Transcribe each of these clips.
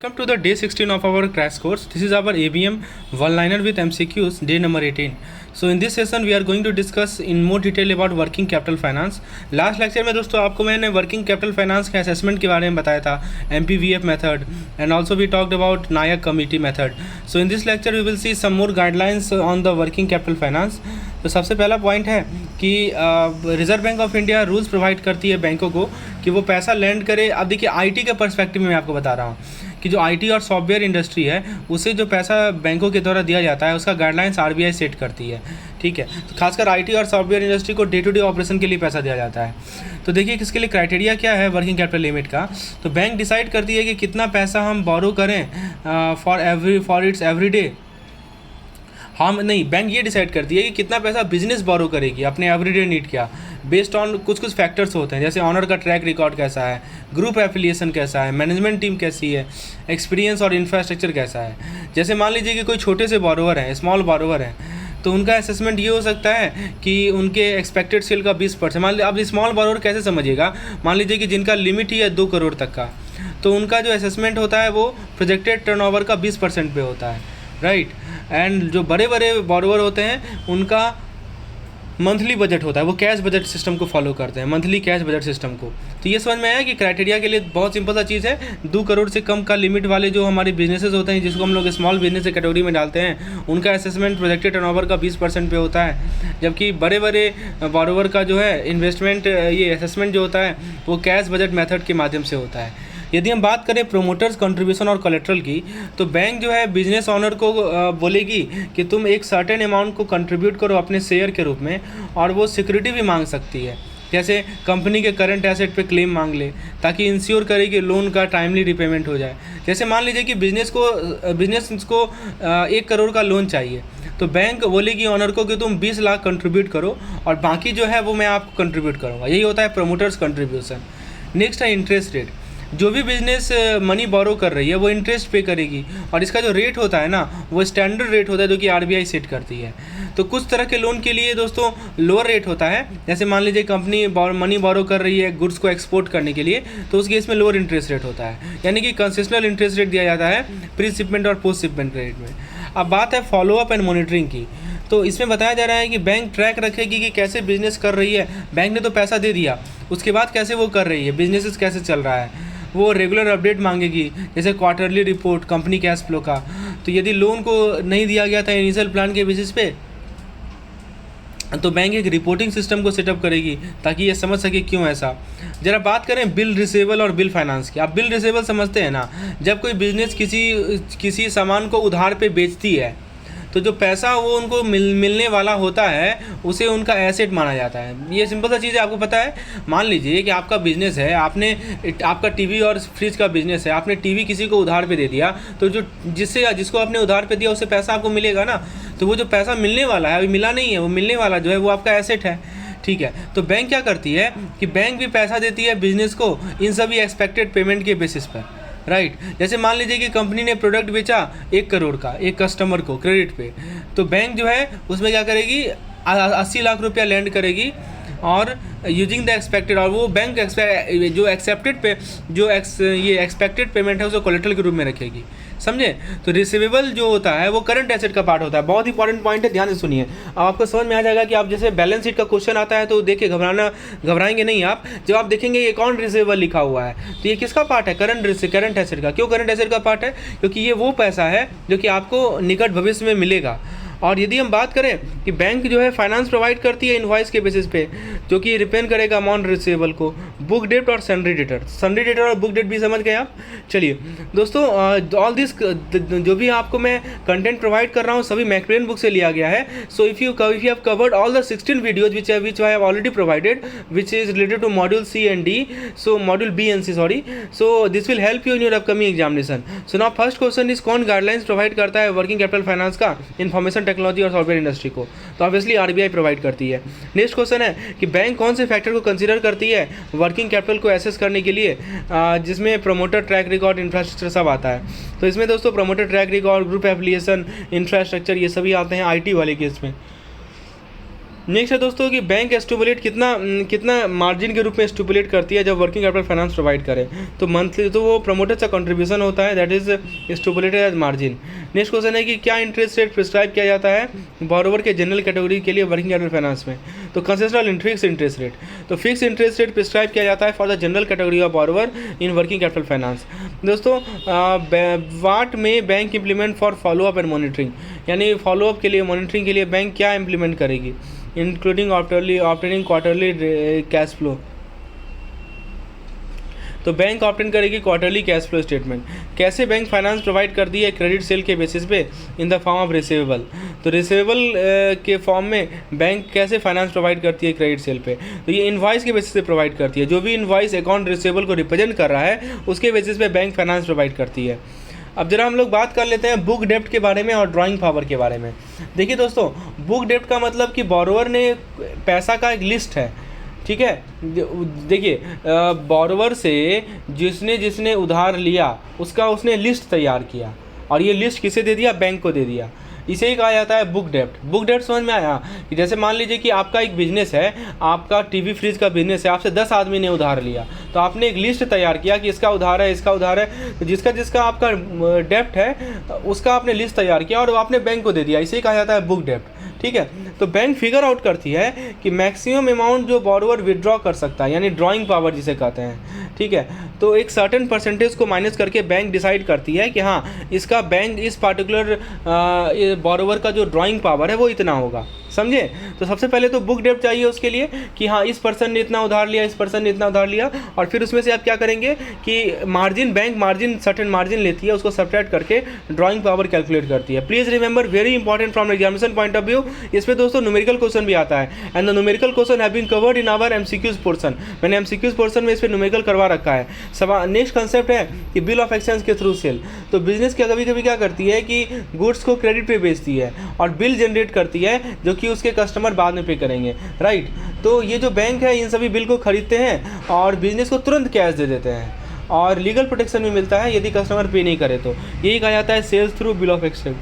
Welcome to the day 16 of our crash course. This is our ABM one-liner with MCQs, day number 18. So in this session we are going to discuss in more detail about working capital finance. Last lecture में दोस्तों आपको मैंने working capital finance के assessment के बारे में बताया था, MPVF method, and also we talked about Nayak committee method. So in this lecture we will see some more guidelines on the working capital finance. तो सबसे पहला पॉइंट है कि Reserve Bank of India rules provide करती है बैंकों को कि वो पैसा लैंड करे. अब देखिए आईटी के पर्सपेक्टिव में मैं आपको बता रहा हूँ कि जो आईटी और सॉफ्टवेयर इंडस्ट्री है उसे जो पैसा बैंकों के द्वारा दिया जाता है उसका गाइडलाइंस आरबीआई सेट करती है. ठीक है, तो खासकर आईटी और सॉफ्टवेयर इंडस्ट्री को डे टू डे ऑपरेशन के लिए पैसा दिया जाता है. तो देखिए किसके लिए क्राइटेरिया क्या है वर्किंग कैपिटल लिमिट का. तो बैंक डिसाइड करती है कि कितना पैसा हम बोरो करें फॉर इट्स एवरीडे. हम नहीं, बैंक ये डिसाइड करती है कि कितना पैसा बिजनेस बोरो करेगी अपने एवरीडे नीड क्या, बेस्ड ऑन कुछ फैक्टर्स होते हैं, जैसे ऑनर का ट्रैक रिकॉर्ड कैसा है, ग्रुप एफिलिएशन कैसा है, मैनेजमेंट टीम कैसी है, एक्सपीरियंस और इंफ्रास्ट्रक्चर कैसा है. जैसे मान लीजिए कि कोई छोटे से बोरोवर हैं, स्मॉल बोरोवर हैं, तो उनका असेसमेंट ये हो सकता है कि उनके एक्सपेक्टेड सेल का 20%. मान लीजिए अब स्मॉल बोरोवर कैसे समझिएगा, मान लीजिए कि जिनका लिमिट ही है 2 करोड़ तक का, तो उनका जो असेसमेंट होता है वो प्रोजेक्टेड टर्नओवर का 20% पे होता है, राइट. एंड जो बड़े बड़े बोरोवर होते हैं उनका मंथली बजट होता है, वो कैश बजट सिस्टम को फॉलो करते हैं, मंथली कैश बजट सिस्टम को. तो ये समझ में आया कि क्राइटेरिया के लिए बहुत सिंपल सा चीज़ है. 2 करोड़ से कम का लिमिट वाले जो हमारे बिजनेसेस होते हैं, जिसको हम लोग स्मॉल बिजनेस के कैटेगरी में डालते हैं, उनका असेसमेंट प्रोजेक्टेड टर्नओवर का 20% पे होता है. जबकि बड़े बड़े बोरोवर का जो है इन्वेस्टमेंट, ये असेसमेंट जो होता है वो कैश बजट मेथड के माध्यम से होता है. यदि हम बात करें प्रोमोटर्स कंट्रीब्यूशन और कोलेट्रल की, तो बैंक जो है बिजनेस ऑनर को बोलेगी कि तुम एक सर्टेन अमाउंट को कंट्रीब्यूट करो अपने शेयर के रूप में, और वो सिक्योरिटी भी मांग सकती है, जैसे कंपनी के करंट एसेट पे क्लेम मांग ले, ताकि इंश्योर करे कि लोन का टाइमली रिपेमेंट हो जाए. जैसे मान लीजिए कि बिजनेस को 1 करोड़ का लोन चाहिए, तो बैंक बोलेगी ऑनर को कि तुम 20 लाख कंट्रीब्यूट करो और बाकी जो है वो मैं आपको कंट्रीब्यूट करूँगा. यही होता है प्रोमोटर्स कंट्रीब्यूशन. नेक्स्ट है इंटरेस्ट रेट. जो भी बिजनेस मनी बोरो कर रही है वो इंटरेस्ट पे करेगी, और इसका जो रेट होता है ना वो स्टैंडर्ड रेट होता है जो कि आरबीआई सेट करती है. तो कुछ तरह के लोन के लिए दोस्तों लोअर रेट होता है, जैसे मान लीजिए कंपनी मनी बोरो कर रही है गुड्स को एक्सपोर्ट करने के लिए, तो उस केस में लोअर इंटरेस्ट रेट होता है, यानी कि कंसेशनल इंटरेस्ट रेट दिया जाता है प्री शिपमेंट और पोस्ट शिपमेंट रेट में. अब बात है फॉलोअप एंड मॉनिटरिंग की. तो इसमें बताया जा रहा है कि बैंक ट्रैक रखेगी कि कैसे बिजनेस कर रही है. बैंक ने तो पैसा दे दिया, उसके बाद कैसे वो कर रही है, बिजनेस कैसे चल रहा है, वो रेगुलर अपडेट मांगेगी, जैसे quarterly report company cash flow का. तो यदि लोन को नहीं दिया गया था इनिशियल प्लान के बेसिस पे, तो बैंक एक रिपोर्टिंग सिस्टम को सेटअप करेगी ताकि ये समझ सके क्यों ऐसा. जरा बात करें बिल रिसेबल और बिल फाइनेंस की. आप बिल रिसेबल समझते हैं ना, जब कोई बिजनेस किसी सामान को उधार पे बेचती है, तो जो पैसा वो उनको मिलने वाला होता है उसे उनका एसेट माना जाता है. ये सिंपल सा चीज़ है, आपको पता है. मान लीजिए कि आपका बिजनेस है, आपका टीवी और फ्रिज का बिजनेस है, आपने टीवी किसी को उधार पे दे दिया, तो जिसको आपने उधार पे दिया उससे पैसा आपको मिलेगा ना. तो वो जो पैसा मिलने वाला है, अभी मिला नहीं है, वो मिलने वाला जो है वो आपका एसेट है. ठीक है, तो बैंक क्या करती है कि बैंक भी पैसा देती है बिजनेस को इन सभी एक्सपेक्टेड पेमेंट के बेसिस पर, राइट. जैसे मान लीजिए कि कंपनी ने प्रोडक्ट बेचा 1 करोड़ का एक कस्टमर को क्रेडिट पे, तो बैंक जो है उसमें क्या करेगी, 80 लाख रुपया लैंड करेगी, और यूजिंग द एक्सपेक्टेड, और वो बैंक जो एक्सपेक्टेड पेमेंट है उसको कोलेटरल के रूप में रखेगी. समझे. तो रिसीवेबल जो होता है वो करंट एसेट का पार्ट होता है. बहुत इंपॉर्टेंट पॉइंट है, ध्यान से सुनिए. अब आपको समझ में आ जाएगा कि आप जैसे बैलेंस शीट का क्वेश्चन आता है तो देख के घबराएंगे नहीं आप. जब आप देखेंगे ये अकाउंट रिसीवेबल लिखा हुआ है, तो ये किसका पार्ट है, करंट एसेट का. क्यों करंट एसेट का पार्ट है, क्योंकि ये वो पैसा है जो कि आपको निकट भविष्य में मिलेगा. और यदि हम बात करें कि बैंक जो है फाइनेंस प्रोवाइड करती है इनवॉइस के बेसिस पे, जो कि रिपेन करेगा अमाउंट रिसीवेबल को, बुक डेट और सन्ड्री डेटर और बुक डेट भी समझ गए आप. चलिए दोस्तों, ऑल दिस जो भी आपको मैं कंटेंट प्रोवाइड कर रहा हूँ सभी मैक्रेन बुक से लिया गया है. So if you have covered all the 16 videos which I have already provided, which is related to module C and D, so module B and C, sorry. So this will help you in your upcoming examination. So now first question is, कौन guidelines provide करता है working capital finance का information technology और software industry को. तो obviously RBI provide करती है. Next question है कि बैंक कौन से फैक्टर को कंसीडर करती है वर्किंग कैपिटल को एसेस करने के लिए, जिसमें प्रोमोटर ट्रैक रिकॉर्ड इंफ्रास्ट्रक्चर सब आता है. तो इसमें दोस्तों promoter track record, group affiliation, infrastructure, ये सभी आते हैं आईटी वाले केस में. नेक्स्ट है दोस्तों कि बैंक स्टूपुलेट कितना कितना मार्जिन के रूप में स्टूपुलेट करती है जब वर्किंग कैपिटल फाइनेंस प्रोवाइड करे, तो मंथली तो वो प्रमोटर का कंट्रीब्यूशन होता है, that is stipulated as margin. Next question है कि क्या इंटरेस्ट रेट प्रिस्क्राइब किया जाता है बोरोवर के जनरल कैटेगरी के लिए वर्किंग कैपिटल फाइनेंस में, तो कंसेशनल फिक्स इंटरेस्ट रेट, तो फिक्स इंटरेस्ट रेट प्रिस्क्राइब किया जाता है for the general category of borrower in working capital finance. दोस्तों वाट में bank implement for follow up and monitoring, यानी फॉलोअप के लिए मॉनिटरिंग के लिए बैंक क्या इंप्लीमेंट करेगी, including obtaining quarterly cash flow, तो बैंक ऑप्टेन करेगी क्वार्टरली कैश फ्लो स्टेटमेंट। कैसे बैंक फाइनेंस प्रोवाइड कर दी है क्रेडिट सेल के बेसिस पे in the form of receivable, तो रिसीवेबल के फॉर्म में बैंक कैसे फाइनेंस प्रोवाइड करती है क्रेडिट सेल पे, तो ये इनवॉइस के बेसिस पे प्रोवाइड करती है, जो भी इनवॉइस अकाउंट रिसीवेबल को रिप्रेजेंट कर रहा है उसके बेसिस पे बैंक फाइनेंस प्रोवाइड करती है। अब जरा हम लोग बात कर लेते हैं बुक डेप्ट के बारे में और ड्राइंग पावर के बारे में। देखिए दोस्तों, बुक डेप्ट का मतलब कि बोरोवर ने पैसा का एक लिस्ट है, ठीक है। देखिए बोरोवर से जिसने जिसने उधार लिया उसका उसने लिस्ट तैयार किया और ये लिस्ट किसे दे दिया, बैंक को दे दिया, इसे ही कहा जाता है बुक डेप्ट। बुक डेप्ट समझ में आया कि जैसे मान लीजिए कि आपका एक बिजनेस है, आपका टीवी फ्रिज का बिजनेस है, आपसे 10 आदमी ने उधार लिया, तो आपने एक लिस्ट तैयार किया कि इसका उधार है, इसका उधार है, तो जिसका जिसका आपका डेप्ट है उसका आपने लिस्ट तैयार किया और आपने बैंक को दे दिया, इसे ही कहा जाता है बुक डेप्ट, ठीक है। तो बैंक फिगर आउट करती है कि मैक्सिमम अमाउंट जो बोरोवर विड्रॉ कर सकता है, यानी ड्राइंग पावर जिसे कहते हैं, ठीक है। तो एक सर्टेन परसेंटेज को माइनस करके बैंक डिसाइड करती है कि हाँ इसका बैंक इस पार्टिकुलर बोरोवर का जो ड्राइंग पावर है वो इतना होगा, समझे। तो सबसे पहले तो बुक डेप्ट चाहिए उसके लिए कि हाँ इस पर्सन ने इतना उधार लिया, इस पर्सन ने इतना उधार लिया, और फिर उसमें से आप क्या करेंगे कि margin, bank margin certain margin लेती है, उसको सब्ट्रैक्ट करके ड्राइंग पावर कैलकुलेट करती है। Please remember, very important from examination point of view, इसमें दोस्तों न्यूमेरिकल क्वेश्चन भी आता है and the numerical question have been covered in our MCQs portion. मैंने एमसीक्यूज पोर्शन में इस पर न्यूमेरिकल करवा रखा है। नेक्स्ट कंसेप्ट है कि बिल ऑफ एक्सचेंज के थ्रू सेल, तो बिजनेस क्या कभी कभी क्या करती है कि गुड्स को क्रेडिट पे बेचती है और बिल जनरेट करती है जो कि उसके कस्टमर बाद में पे करेंगे, राइट। तो ये जो बैंक है इन सभी बिल को खरीदते हैं और बिजनेस को तुरंत कैश दे देते हैं और लीगल प्रोटेक्शन भी मिलता है यदि कस्टमर पे नहीं करे, तो यही कहा जाता है sales through bill of exchange.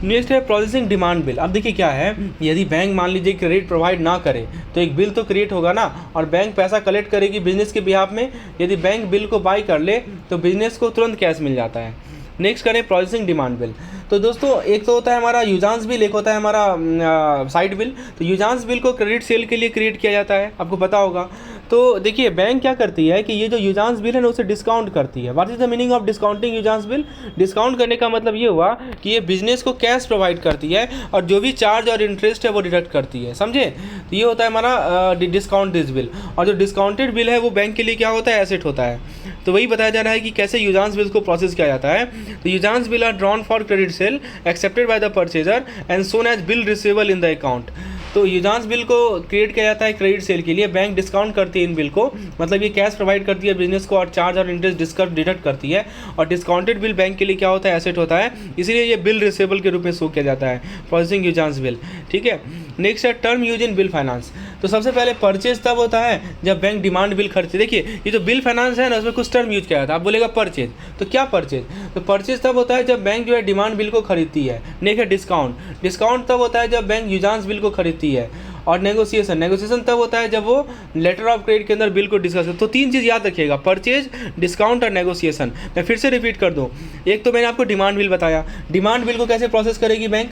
Next है प्रोसेसिंग डिमांड बिल। अब देखिए क्या है, यदि बैंक मान लीजिए क्रेडिट प्रोवाइड ना करे तो एक बिल तो क्रिएट होगा ना, और बैंक पैसा कलेक्ट करेगी बिजनेस के बिहाफ में। यदि बैंक बिल को बाई कर ले तो बिजनेस को तुरंत कैश मिल जाता है। नेक्स्ट करें प्रोसेसिंग डिमांड बिल। तो दोस्तों एक तो होता है हमारा यूजांस बिल, एक होता है हमारा साइड बिल। तो यूजांस बिल को क्रेडिट सेल के लिए क्रिएट किया जाता है, आपको पता होगा। तो देखिए बैंक क्या करती है कि ये जो यूजांस बिल है ना उसे डिस्काउंट करती है। What is the meaning of discounting usance bill? Discount करने का मतलब ये हुआ कि ये बिजनेस को कैश प्रोवाइड करती है और जो भी चार्ज और इंटरेस्ट है वो डिडक्ट करती है, समझे। तो ये होता है हमारा डिस्काउंट दिस बिल। और जो डिस्काउंटेड बिल है वो बैंक के लिए क्या होता है, एसेट होता है। तो वही बताया जा रहा है कि कैसे यूजांस बिल को प्रोसेस किया जाता है। तो usance bill are drawn for credit sale accepted by the purchaser and shown as bill receivable in the account. तो यूजांस बिल को क्रिएट किया जाता है क्रेडिट सेल के लिए, बैंक डिस्काउंट करती है इन बिल को, मतलब ये कैश प्रोवाइड करती है बिजनेस को और चार्ज और इंटरेस्ट डिडक्ट करती है। और डिस्काउंटेड बिल बैंक के लिए क्या होता है, एसेट होता है, इसीलिए ये बिल रिसीवेबल के रूप में शो किया जाता है, प्रोसेसिंग यूजांस बिल, ठीक है। नेक्स्ट है term use in bill finance. तो सबसे पहले परचेज तब होता है जब बैंक डिमांड बिल खर्चे। देखिए ये जो बिल फाइनेंस है ना उसमें कुछ टर्म यूज किया जाता है। आप बोलेगा परचेज, तो क्या परचेज? तो परचेज तब होता है जब बैंक जो है डिमांड बिल को खरीदती है। नेक्स्ट है डिस्काउंट। डिस्काउंट तब होता है जब बैंक यूजांस बिल को खरीदती है। और नेगोशिएशन, नेगोशिएशन तब होता है जब वो लेटर ऑफ क्रेडिट के अंदर बिल को डिस्कस करते। तो तीन चीज़ याद रखिएगा, परचेज, डिस्काउंट और नेगोशिएशन। मैं फिर से रिपीट कर दूँ, एक तो मैंने आपको डिमांड बिल बताया। डिमांड बिल को कैसे प्रोसेस करेगी बैंक?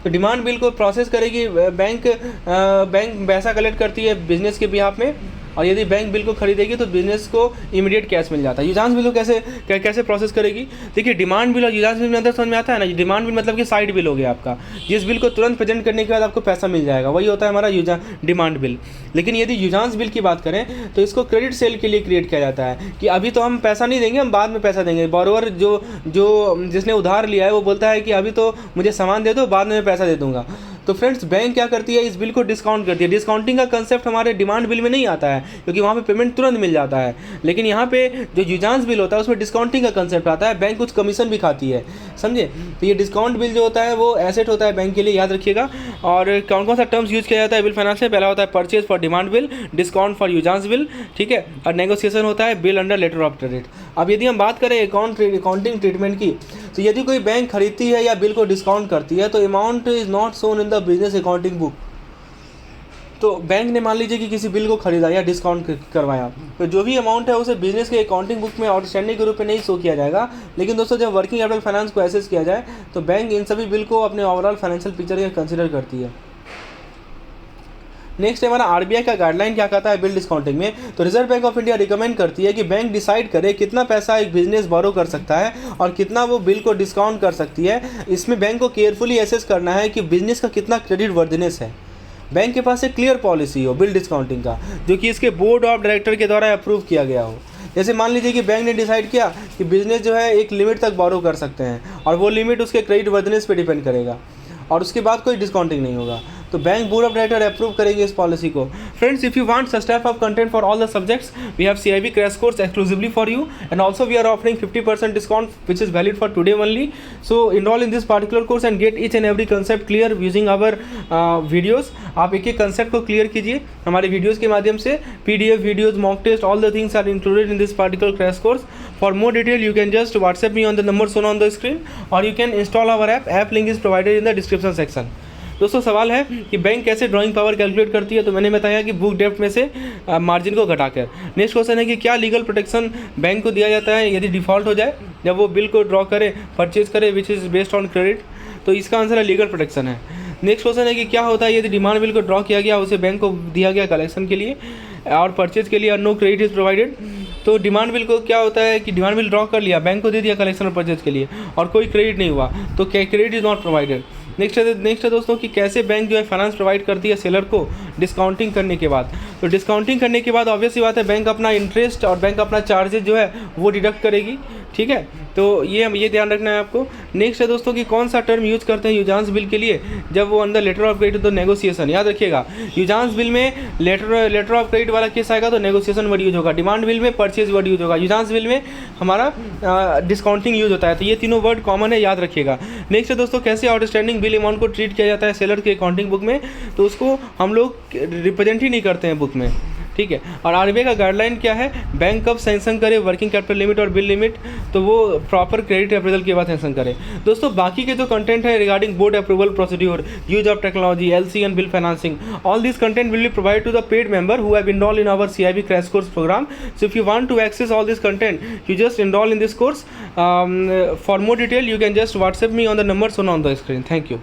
तो डिमांड बिल को प्रोसेस करेगी बैंक, बैंक पैसा कलेक्ट करती है बिजनेस के बिहाफ में, और यदि बैंक बिल को खरीदेगी तो बिजनेस को इमीडिएट कैश मिल जाता है। यूजांस बिल को कैसे प्रोसेस करेगी? देखिए डिमांड बिल और यूजांस बिल में अंदर समझ में आता है ना। डिमांड बिल मतलब कि साइड बिल हो गया आपका, जिस बिल को तुरंत प्रेजेंट करने के बाद आपको पैसा मिल जाएगा, वही होता है हमारा डिमांड बिल। लेकिन यदि यूजांस बिल की बात करें तो इसको क्रेडिट सेल के लिए क्रिएट किया जाता है कि अभी तो हम पैसा नहीं देंगे, हम बाद में पैसा देंगे। बोरोवर जो जिसने उधार लिया है वो बोलता है कि अभी तो मुझे सामान दे दो, बाद में मैं पैसा दे दूंगा। तो फ्रेंड्स बैंक क्या करती है, इस बिल को डिस्काउंट करती है। डिस्काउंटिंग का कंसेप्ट हमारे डिमांड बिल में नहीं आता है क्योंकि वहाँ पे पेमेंट तुरंत मिल जाता है। लेकिन यहाँ पे जो यूजांस बिल होता है उसमें डिस्काउंटिंग का कंसेप्ट आता है, बैंक कुछ कमीशन भी खाती है, समझे। तो ये डिस्काउंट बिल जो होता है वो एसेट होता है बैंक के लिए, याद रखिएगा। और कौन कौन सा टर्म्स यूज किया जाता है बिल फाइनेंस में? पहला होता है purchase for demand bill, discount for usance bill, ठीक है, और नेगोशिएशन होता है bill under letter of credit. अब यदि हम बात करें अकाउंटिंग ट्रीटमेंट की, तो यदि कोई बैंक खरीदती है या बिल को डिस्काउंट करती है तो amount is not shown in the business accounting book. तो बैंक ने मान लीजिए कि किसी बिल को खरीदा या डिस्काउंट करवाया, तो जो भी अमाउंट है उसे बिजनेस के अकाउंटिंग बुक में आउटस्टैंडिंग के रूप में नहीं शो किया जाएगा। लेकिन दोस्तों जब वर्किंग कैपिटल फाइनेंस को एसेस किया जाए तो बैंक इन सभी बिल को अपने ओवरऑल फाइनेंशियल पिक्चर में कंसिडर करती है। नेक्स्ट है हमारा आरबीआई का गाइडलाइन क्या कहता है बिल डिस्काउंटिंग में। तो reserve Bank of India recommend करती है कि बैंक डिसाइड करे कितना पैसा एक बिजनेस बोरो कर सकता है और कितना वो बिल को डिस्काउंट कर सकती है। इसमें बैंक को केयरफुली एसेस करना है कि बिजनेस का कितना क्रेडिट वर्दिनेस है। बैंक के पास एक क्लियर पॉलिसी हो बिल डिस्काउंटिंग का, जो कि इसके बोर्ड ऑफ डायरेक्टर के द्वारा अप्रूव किया गया हो। जैसे मान लीजिए कि बैंक ने डिसाइड किया कि बिजनेस जो है एक लिमिट तक बोरो कर सकते हैं और वो लिमिट उसके क्रेडिट वर्दिनेस पे डिपेंड करेगा और उसके बाद कोई डिस्काउंटिंग नहीं होगा, तो bank board of director approve करेंगे इस पॉलिसी को। Friends, if you want such type of content for all the subjects, we have CIB crash course exclusively for you and also we are offering 50% discount which is valid for today only. So enrol in this particular course and get each and every concept clear using our videos. आप एक एक concept को clear कीजिए हमारे videos के माध्यम से। PDF videos, mock test, all the things are included in this particular crash course. For more detail you can just WhatsApp me on the number shown on the screen or you can install our app link is provided in the description section। दोस्तों सवाल है कि bank कैसे drawing power calculate करती है, तो मैंने बताया कि बुक डेप्थ में से मार्जिन को घटाकर। नेक्स्ट क्वेश्चन है कि क्या लीगल प्रोटेक्शन बैंक को दिया जाता है यदि डिफ़ॉल्ट हो जाए, जब वो बिल को ड्रॉ करे, परचेज करे which is based on credit, तो इसका आंसर है लीगल प्रोटेक्शन है। नेक्स्ट क्वेश्चन है कि क्या होता है यदि डिमांड बिल को ड्रॉ किया गया, उसे बैंक को दिया गया कलेक्शन के लिए और परचेज के लिए और नो क्रेडिट इज़ प्रोवाइडेड। तो डिमांड बिल को क्या होता है कि डिमांड बिल ड्रॉ कर लिया, बैंक को दे दिया कलेक्शन और परचेज के लिए और कोई क्रेडिट नहीं हुआ, तो credit is not provided. Next है दोस्तों कि कैसे बैंक जो है फाइनेंस प्रोवाइड करती है सेलर को डिस्काउंटिंग करने के बाद। तो डिस्काउंटिंग करने के बाद ऑब्वियस सी बात है बैंक अपना इंटरेस्ट और बैंक अपना चार्जेज जो है वो डिडक्ट करेगी, ठीक है। तो ये ध्यान रखना है आपको। नेक्स्ट है दोस्तों कि कौन सा टर्म यूज़ करते हैं यूजांस बिल के लिए जब वो अंदर लेटर ऑफ क्रेडिट तो नेगोशिएशन। याद रखिएगा, यूजांस बिल में लेटर ऑफ क्रेडिट वाला केस आएगा तो नेगोशिएशन वर्ड यूज होगा, डिमांड बिल में परचेज वर्ड यूज होगा, यूजांस बिल में हमारा डिस्काउंटिंग यूज होता है। तो ये तीनों वर्ड कॉमन है, याद रखिएगा। नेक्स्ट है दोस्तों कैसे आउटस्टैंडिंग बिल अमाउंट को ट्रीट किया जाता है सेलर के अकाउंटिंग बुक में, तो उसको हम लोग रिप्रेजेंट ही नहीं करते हैं बुक में, ठीक है। और आरबीआई का गाइडलाइन क्या है, बैंक कब सैंक्शन करे वर्किंग कैपिटल लिमिट और बिल लिमिट, तो वो प्रॉपर क्रेडिट अप्रेजल के बाद सैंक्शन करे। दोस्तों बाकी के जो कंटेंट है regarding board approval procedure, use of technology, LC and bill financing, all this content will be provide to the paid member who have enrolled in our CIB crash course program. So if you want to access all this content, you just enroll in this course. For more detail you can just WhatsApp me on the number shown on the screen. Thank you.